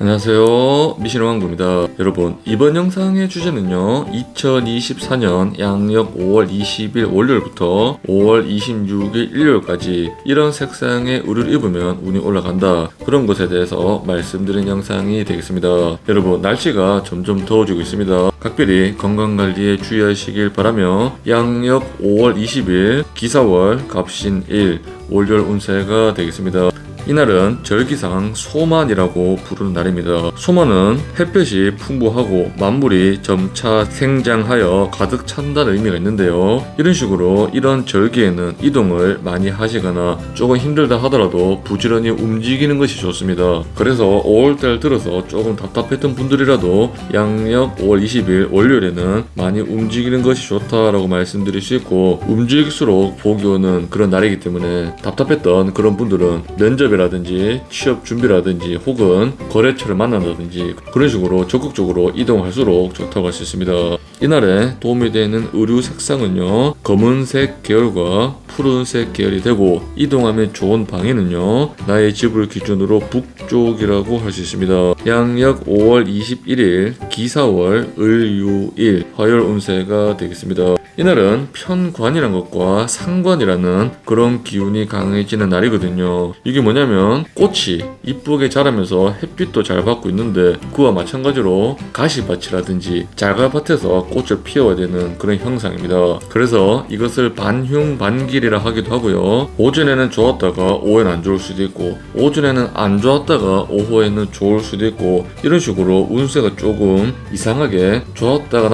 안녕하세요, 미신왕구입니다. 여러분, 이번 영상의 주제는요 2024년 양력 5월 20일 월요일부터 5월 26일 일요일까지 이런 색상의 의류를 입으면 운이 올라간다, 그런 것에 대해서 말씀드린 영상이 되겠습니다. 여러분, 날씨가 점점 더워지고 있습니다. 각별히 건강관리에 주의하시길 바라며 양력 5월 20일 기사월 갑신일 월요일 운세가 되겠습니다. 이날은 절기상 소만이라고 부르는 날입니다. 소만은 햇볕이 풍부하고 만물이 점차 생장하여 가득 찬다는 의미가 있는데요. 이런 식으로 이런 절기에는 이동을 많이 하시거나 조금 힘들다 하더라도 부지런히 움직이는 것이 좋습니다. 그래서 5월달 들어서 조금 답답했던 분들이라도 양력 5월 20일 월요일에는 많이 움직이는 것이 좋다라고 말씀드릴 수 있고, 움직일수록 복이 오는 그런 날이기 때문에 답답했던 그런 분들은 면접이라든지 취업 준비라든지 혹은 거래처를 만난다든지 그런 식으로 적극적으로 이동할수록 좋다고 할 수 있습니다. 이날에 도움이 되는 의류 색상은요 검은색 계열과 푸른색 계열이 되고, 이동하면 좋은 방향은요 나의 집을 기준으로 북쪽이라고 할 수 있습니다. 양력 5월 21일 기사월 을유일 화요일 운세가 되겠습니다. 이날은 편관이라는 것과 상관이라는 그런 기운이 강해지는 날이거든요. 이게 뭐냐면 꽃이 이쁘게 자라면서 햇빛도 잘 받고 있는데, 그와 마찬가지로 가시밭이라든지 자갈밭에서 꽃을 피워야 되는 그런 형상입니다. 그래서 이것을 반흉반길이라 하기도 하고요. 오전에는 좋았다가 오후에는 안 좋을 수도 있고, 오전에는 안 좋았다가 오후에는 좋을 수도 있고, 이런 식으로 운세가 조금 이상하게 좋았다가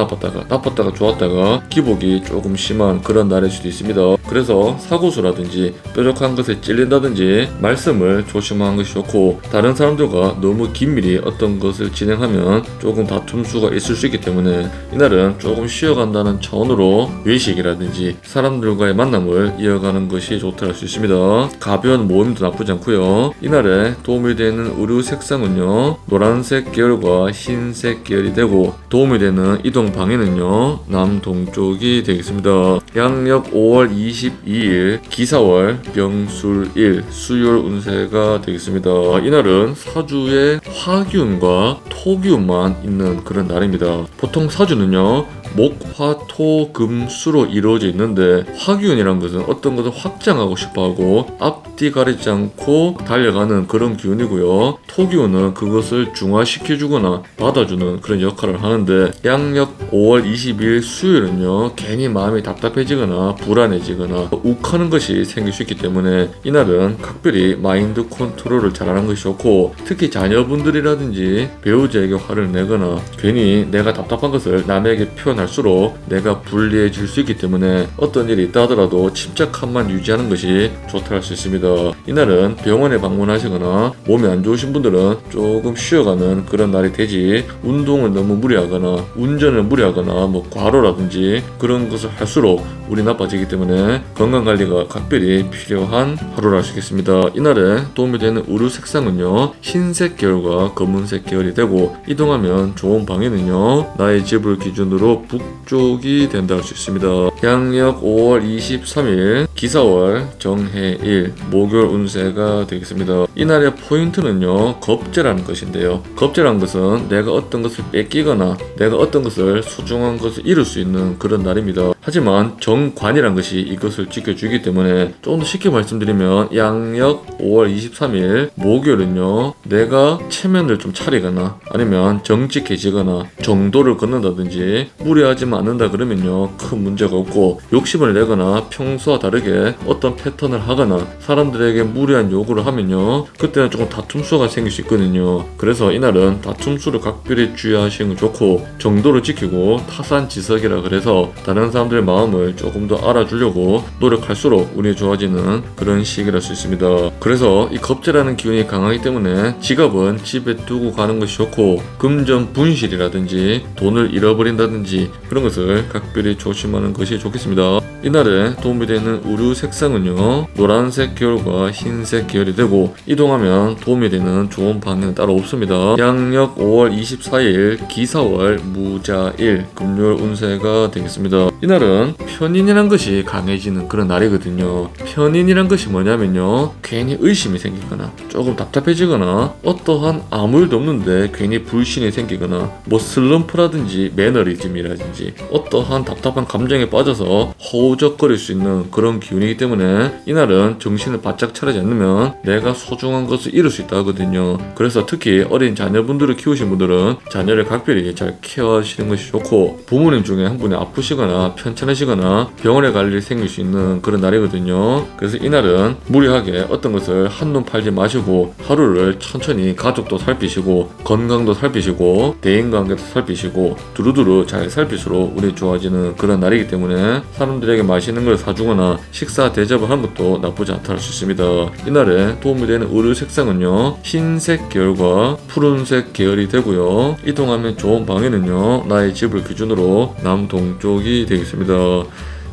나빴다가 좋았다가 기복이 조금 심한 그런 날일 수도 있습니다. 그래서 사고수라든지 뾰족한 것에 찔린다든지 말씀을 조심하는 것이 좋고, 다른 사람들과 너무 긴밀히 어떤 것을 진행하면 조금 다툼수가 있을 수 있기 때문에 이날은 조금 쉬어간다는 차원으로 외식이라든지 사람들과의 만남을 이어가는 것이 좋다 할 수 있습니다. 가벼운 모임도 나쁘지 않고요. 이날에 도움이 되는 의류 색상은요 노란색 계열과 흰색 계열이 되고, 도움이 되는 이동 방향은요 남동쪽이 되겠습니다. 양력 5월 22일 기사월 병술일 수요일 운세가 되겠습니다. 이날은 사주에 화기운과 토기운만 있는 그런 날입니다. 보통 사주는요 목, 화, 토, 금, 수로 이루어져 있는데, 화기운이란 것은 어떤 것을 확장하고 싶어하고 앞뒤 가리지 않고 달려가는 그런 기운이고요. 토기운은 그것을 중화시켜주거나 받아주는 그런 역할을 하는데, 양력 5월 20일 수요일은요 괜히 마음이 답답해지거나 불안해지거나 욱하는 것이 생길 수 있기 때문에 이날은 각별히 마인드 컨트롤을 잘하는 것이 좋고, 특히 자녀분들이라든지 배우자에게 화를 내거나 괜히 내가 답답한 것을 남에게 표현할수록 내가 불리해질 수 있기 때문에 어떤 일이 있다 하더라도 침착함만 유지하는 것이 좋다 할 수 있습니다. 이날은 병원에 방문하시거나 몸이 안 좋으신 분들은 조금 쉬어가는 그런 날이 되지, 운동을 너무 무리하거나 운전을 무리하거나 과로라든지 그런 것을 할수록 운이 나빠지기 때문에 건강관리가 각별히 필요한 하루라 할 수 있겠습니다. 이날에 도움이 되는 의류 색상은요 흰색 계열과 검은색 계열이 되고, 이동하면 좋은 방향은요 나의 집을 기준으로 북쪽이 된다 할 수 있습니다. 양력 5월 23일 기사월 정해일 목요일 운세가 되겠습니다. 이날의 포인트는요 겁재라는 것인데요, 겁재라는 것은 내가 어떤 것을 뺏기거나 내가 어떤 것을 소중한 것을 잃을 수 있는 그런 날입니다. 하지만 정관이란 것이 이것을 지켜주기 때문에 조금 더 쉽게 말씀드리면, 양력 5월 23일 목요일은요 내가 체면을 좀 차리거나 아니면 정직해지거나 정도를 걷는다든지 무리하지만 않는다 그러면요 큰 문제가 없고, 욕심을 내거나 평소와 다르게 어떤 패턴을 하거나 사람들에게 무리한 요구를 하면요 그때는 조금 다툼수가 생길 수 있거든요. 그래서 이날은 다툼수를 각별히 주의하시는 게 좋고, 정도를 지키고 타산지석이라 그래서 다른 사람들의 마음을 조금 더 알아주려고 노력할수록 운이 좋아지는 그런 시기랄 수 있습니다. 그래서 이 겁재라는 기운이 강하기 때문에 지갑은 집에 두고 가는 것이 좋고, 금전 분실이라든지 돈을 잃어버린다든지 그런 것을 각별히 조심하는 것이 좋겠습니다. 이날에 도움이 되는 의류 색상은요 노란색 계열과 흰색 계열이 되고, 이동하면 도움이 되는 좋은 방향은 따로 없습니다. 양력 5월 24일 기사월 무자일 금요일 운세가 되겠습니다. 이날은 편히 편인이란 것이 강해지는 그런 날이거든요. 편인이란 것이 뭐냐면요, 괜히 의심이 생기거나 조금 답답해지거나 어떠한 아무 일도 없는데 괜히 불신이 생기거나 뭐 슬럼프라든지 매너리즘이라든지 어떠한 답답한 감정에 빠져서 허우적거릴 수 있는 그런 기운이기 때문에 이날은 정신을 바짝 차리지 않으면 내가 소중한 것을 잃을 수 있다 하거든요. 그래서 특히 어린 자녀분들을 키우신 분들은 자녀를 각별히 잘 케어하시는 것이 좋고, 부모님 중에 한 분이 아프시거나 편찮으시거나 병원에 갈 일이 생길 수 있는 그런 날이거든요. 그래서 이날은 무리하게 어떤 것을 한눈 팔지 마시고 하루를 천천히 가족도 살피시고 건강도 살피시고 대인관계도 살피시고 두루두루 잘 살필수록 운이 좋아지는 그런 날이기 때문에 사람들에게 맛있는 걸 사주거나 식사 대접을 하는 것도 나쁘지 않다 할 수 있습니다. 이날에 도움이 되는 의류 색상은요, 흰색 계열과 푸른색 계열이 되고요. 이동하면 좋은 방에는요, 나의 집을 기준으로 남동쪽이 되겠습니다.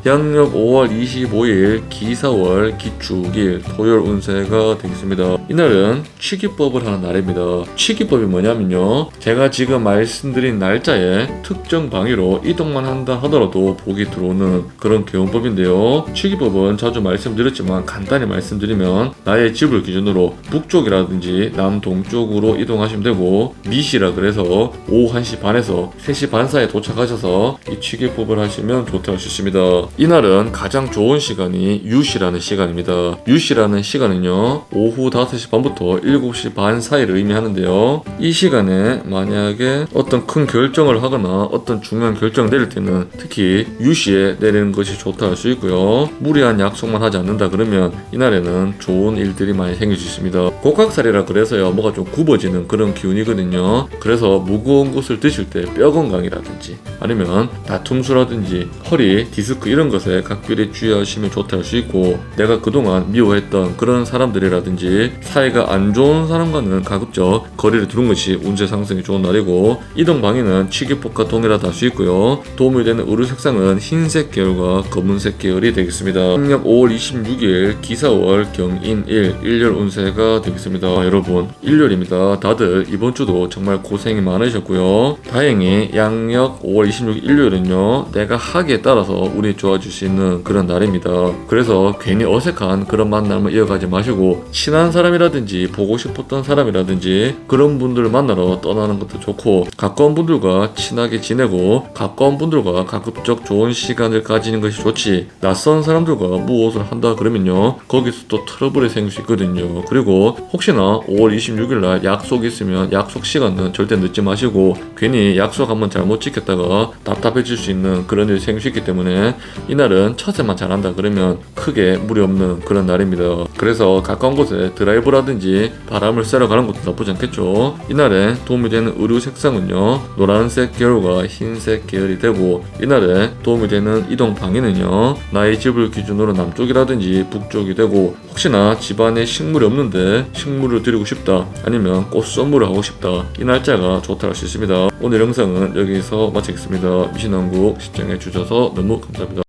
양력 5월 25일 기사월 기축일 토요일 운세가 되겠습니다. 이날은 취기법을 하는 날입니다. 취기법이 뭐냐면요, 제가 지금 말씀드린 날짜에 특정 방위로 이동만 한다 하더라도 복이 들어오는 그런 개운법인데요. 취기법은 자주 말씀드렸지만 간단히 말씀드리면 나의 집을 기준으로 북쪽이라든지 남동쪽으로 이동하시면 되고, 미시라 그래서 오후 1시 반에서 3시 반 사이에 도착하셔서 이 취기법을 하시면 좋다 할 수 있습니다. 이날은 가장 좋은 시간이 유시라는 시간입니다. 유시라는 시간은요, 오후 5시 반부터 7시 반 사이를 의미하는데요. 이 시간에 만약에 어떤 큰 결정을 하거나 어떤 중요한 결정을 내릴 때는 특히 유시에 내리는 것이 좋다 할 수 있고요. 무리한 약속만 하지 않는다 그러면 이날에는 좋은 일들이 많이 생길 수 있습니다. 곡각살이라 그래서요, 뭐가 좀 굽어지는 그런 기운이거든요. 그래서 무거운 것을 드실 때 뼈 건강이라든지 아니면 다툼수라든지 허리, 디스크 이런 것에 각별히 주의하시면 좋다 할 수 있고, 내가 그동안 미워했던 그런 사람들이라든지 사이가 안 좋은 사람과는 가급적 거리를 두는 것이 운세 상승이 좋은 날이고, 이동 방향은 취기법과 동일하다 할 수 있고요. 도움이 되는 의류 색상은 흰색 계열과 검은색 계열이 되겠습니다. 양력 5월 26일 기사월 경인일 일요일 운세가 되겠습니다. 여러분, 일요일입니다. 다들 이번 주도 정말 고생이 많으셨고요. 다행히 양력 5월 26일 일요일은요, 내가 하기에 따라서 운이 좋아질 수 있는 그런 날입니다. 그래서 괜히 어색한 그런 만남을 이어가지 마시고 친한 사람이라든지 보고 싶었던 사람이라든지 그런 분들을 만나러 떠나는 것도 좋고, 가까운 분들과 친하게 지내고 가까운 분들과 가급적 좋은 시간을 가지는 것이 좋지, 낯선 사람들과 무엇을 한다 그러면요, 거기서 또 트러블이 생길 수 있거든요. 그리고 혹시나 5월 26일 날 약속이 있으면 약속 시간은 절대 늦지 마시고, 괜히 약속 한번 잘못 지켰다가 답답해질 수 있는 그런 일이 생길 수 있기 때문에 이날은 처세만 잘한다 그러면 크게 무리 없는 그런 날입니다. 그래서 가까운 곳에 드라이브라든지 바람을 쐬러 가는 것도 나쁘지 않겠죠. 이날에 도움이 되는 의류 색상은요, 노란색 계열과 흰색 계열이 되고, 이날에 도움이 되는 이동 방향은요, 나의 집을 기준으로 남쪽이라든지 북쪽이 되고, 혹시나 집안에 식물이 없는데 식물을 드리고 싶다 아니면 꽃 선물을 하고 싶다, 이 날짜가 좋다 할 수 있습니다. 오늘 영상은 여기서 마치겠습니다. 미신왕국 시청해 주셔서 너무 감사합니다.